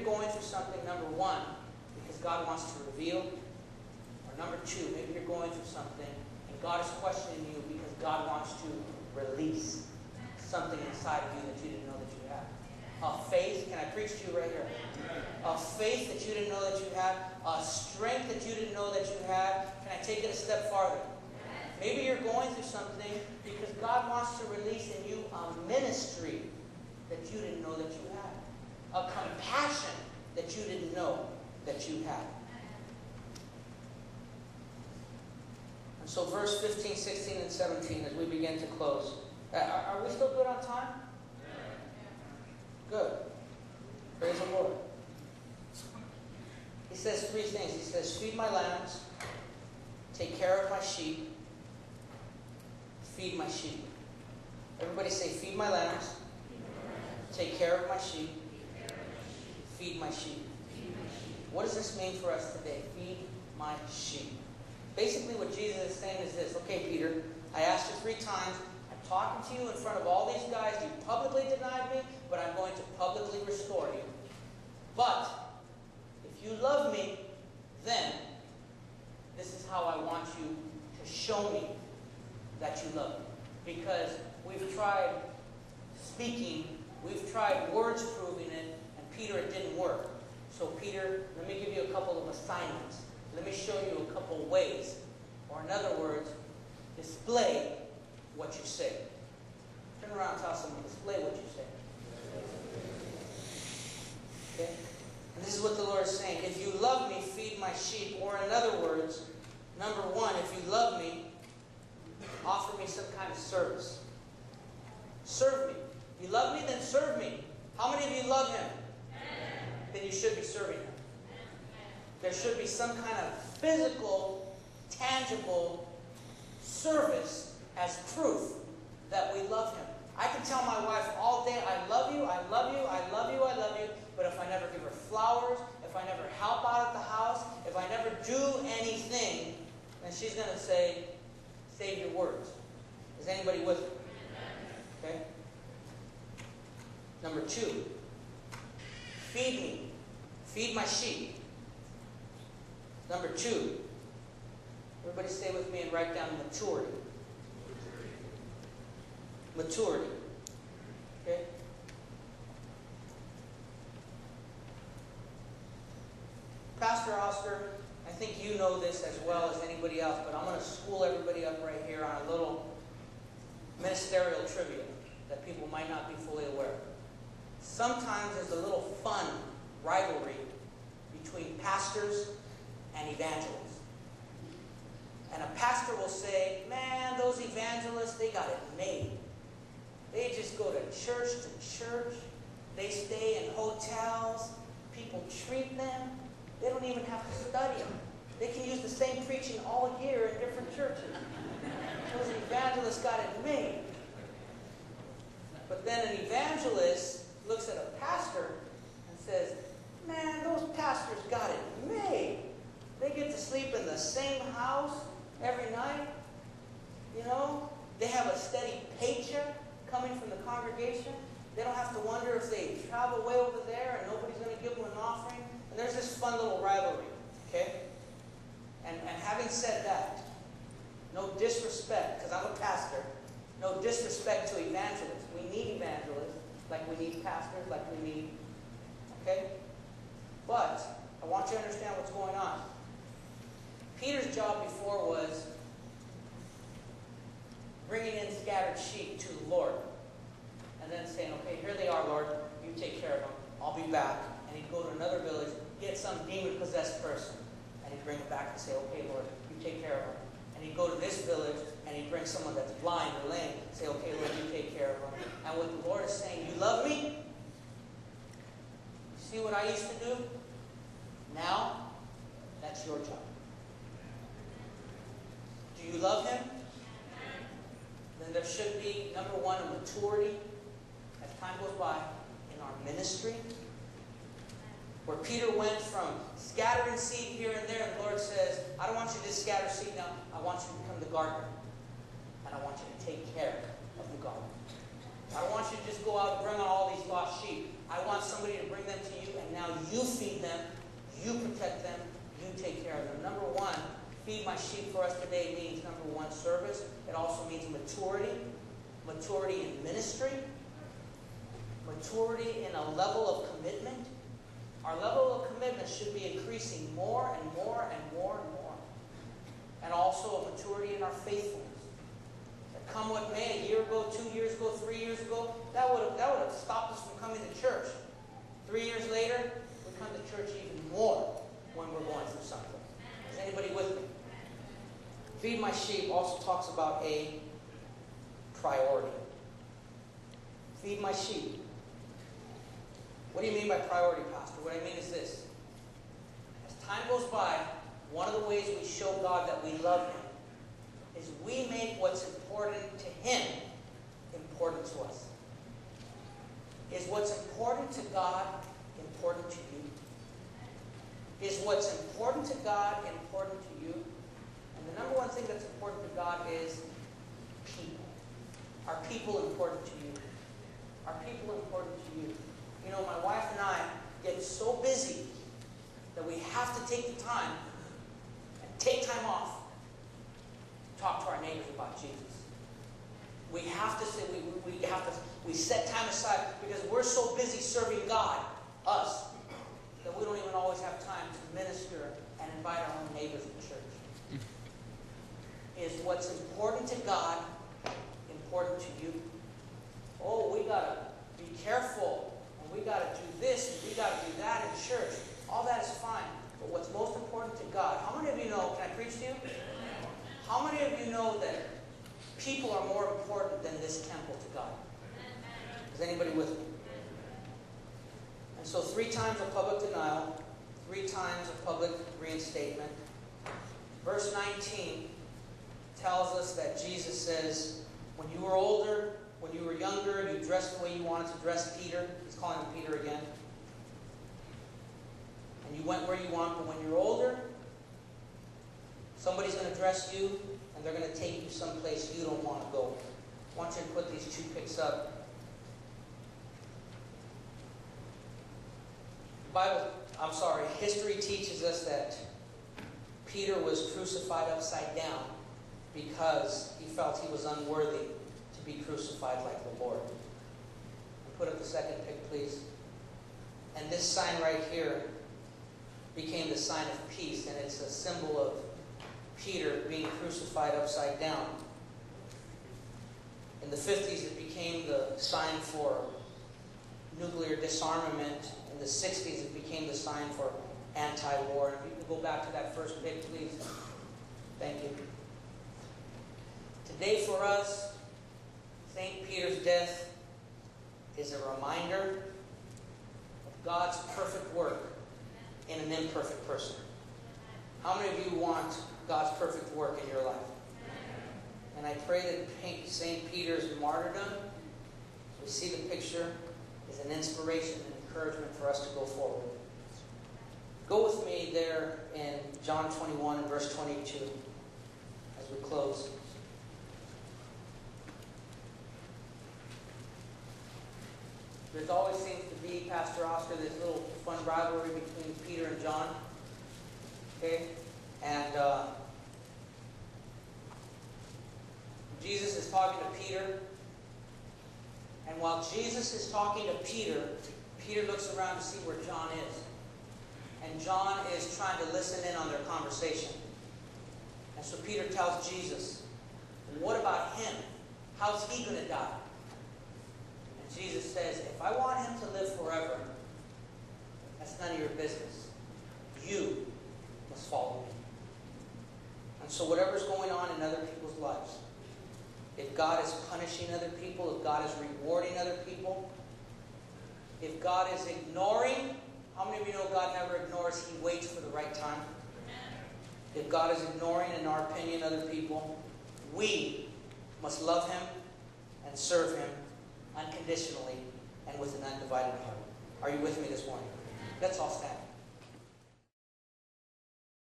going through something, number one, because God wants to reveal. Or number two, maybe you're going through something and God is questioning you because God wants to release something inside of you that you didn't know that you had. A faith, can I preach to you right here? A faith that you didn't know that you had. A strength that you didn't know that you had. Can I take it a step farther? Maybe you're going through something because God wants to release in you a ministry that you didn't know that you had. A compassion that you didn't know that you had. And so verse 15, 16, and 17 as we begin to close. Are we still good on time? Good. Praise the Lord. He says three things. He says, feed my lambs, take care of my sheep, feed my sheep. Everybody say, feed my lambs, take care of my sheep, feed my sheep. What does this mean for us today? Feed my sheep. Basically what Jesus is saying is this. Okay, Peter, I asked you 3 times. I'm talking to you in front of all these guys. You publicly denied me, but I'm going to publicly restore you. But if you love me, then this is how I want you to show me that you love me. Because we've tried speaking, we've tried words proving it, and Peter, it didn't work. So Peter, let me give you a couple of assignments. Let me show you a couple of ways. Or in other words, display what you say. Turn around and tell someone, display what you say. Okay? And this is what the Lord is saying. If you love me, feed my sheep. Or in other words, number one, if you love me, offer me some kind of service. Serve me. You love me, then serve me. How many of you love him? Then you should be serving him. There should be some kind of physical, tangible service as proof that we love him. I can tell my wife all day, I love you, I love you, I love you, I love you, but if I never give her flowers, if I never help out at the house, if I never do anything, then she's going to say, save your words. Is anybody with me? Okay? Number 2, feed me. Feed my sheep. Number 2, everybody stay with me and write down maturity. Maturity. Okay? Pastor Oster, I think you know this as well as anybody else, but I'm going to school everybody up right here on a little ministerial trivia that people might not be fully aware of. Sometimes there's a little fun rivalry between pastors and evangelists. And a pastor will say, man, those evangelists, they got it made. They just go to church. They stay in hotels. People treat them. They don't even have to study them. They can use the same preaching all year in different churches. Those evangelists got it made. But then an evangelist looks at a pastor and says, man, those pastors got it made. They get to sleep in the same house every night. You know, they have a steady paycheck coming from the congregation. They don't have to wonder if they travel way over there and nobody's going to give them an offering. And there's this fun little rivalry, okay? And having said that, no disrespect, because I'm a pastor, no disrespect to evangelists. We need evangelists like we need pastors, like we need, okay? But I want you to understand what's going on. Peter's job before was bringing in scattered sheep to the Lord. And then saying, okay, here they are, Lord. You take care of them. I'll be back. And he'd go to another village, get some demon-possessed person. And he'd bring them back and say, okay, Lord, you take care of them. And he'd go to this village, and he'd bring someone that's blind or lame. Say, okay, Lord, you take care of them. And what the Lord is saying, you love me? See what I used to do? Now, that's your job. Do you love him? Then there should be, number one, a maturity as time goes by in our ministry. Where Peter went from scattering seed here and there, and the Lord says, I don't want you to just scatter seed now. I want you to become the gardener. And I want you to take care of the garden. I don't want you to just go out and bring on all these lost sheep. I want somebody to bring them to you, and now you But number one, feed my sheep for us today means number one, service. It also means maturity. Maturity in ministry. Maturity in a level of commitment. Our level of commitment should be increasing more and more and more and more. And also a maturity in our faithfulness. That come what may, a year ago, 2 years ago, 3 years ago, that would have stopped us from coming to church. 3 years later, we come to church even more when we're going through something. Is anybody with me? Feed my sheep also talks about a priority. Feed my sheep. What do you mean by priority, Pastor? What I mean is this. As time goes by, one of the ways we show God that we love Him is we make what's important to Him important to us. Is what's important to God important to you? Is what's important to God important to you? And the number one thing that's important to God is people. Are people important to you? Are people important to you? You know, my wife and I get so busy that we have to take the time and take time off to talk to our neighbors about Jesus. We have to say, we set time aside because we're so busy serving God, us, that we don't even always have time to minister and invite our own neighbors to church. Is what's important to God important to you? Oh, we got to be careful, and we got to do this, and we got to do that in church. All that is fine. But what's most important to God? How many of you know, can I preach to you? How many of you know that people are more important than this temple to God? Is anybody with me? And so 3 times of public denial, 3 times of public reinstatement. Verse 19 tells us that Jesus says, when you were older, when you were younger, you dressed the way you wanted to dress. Peter, he's calling him Peter again. And you went where you want, but when you're older, somebody's going to dress you, and they're going to take you someplace you don't want to go. I want you to put these 2 pics up. History teaches us that Peter was crucified upside down because he felt he was unworthy to be crucified like the Lord. Put up the second pic, please. And this sign right here became the sign of peace, and it's a symbol of Peter being crucified upside down. In the 50s, it became the sign for nuclear disarmament. In the 60s, it became the sign for anti-war. If you can go back to that first pic, please. Thank you. Today for us, St. Peter's death is a reminder of God's perfect work in an imperfect person. How many of you want God's perfect work in your life? And I pray that St. Peter's martyrdom, as we see the picture, is an inspiration and encouragement for us to go forward. Go with me there in John 21 and verse 22 as we close. There's always seems to be, Pastor Oscar, this little fun rivalry between Peter and John. Okay? And Jesus is talking to Peter. And while Jesus is talking to Peter, Peter looks around to see where John is. And John is trying to listen in on their conversation. And so Peter tells Jesus, what about him? How's he going to die? And Jesus says, if I want him to live forever, that's none of your business. You must follow me. And so whatever's going on in other people's lives, if God is punishing other people, if God is rewarding other people, if God is ignoring, how many of you know God never ignores? He waits for the right time. If God is ignoring, in our opinion, other people, we must love him and serve him unconditionally and with an undivided heart. Are you with me this morning? Let's all stand.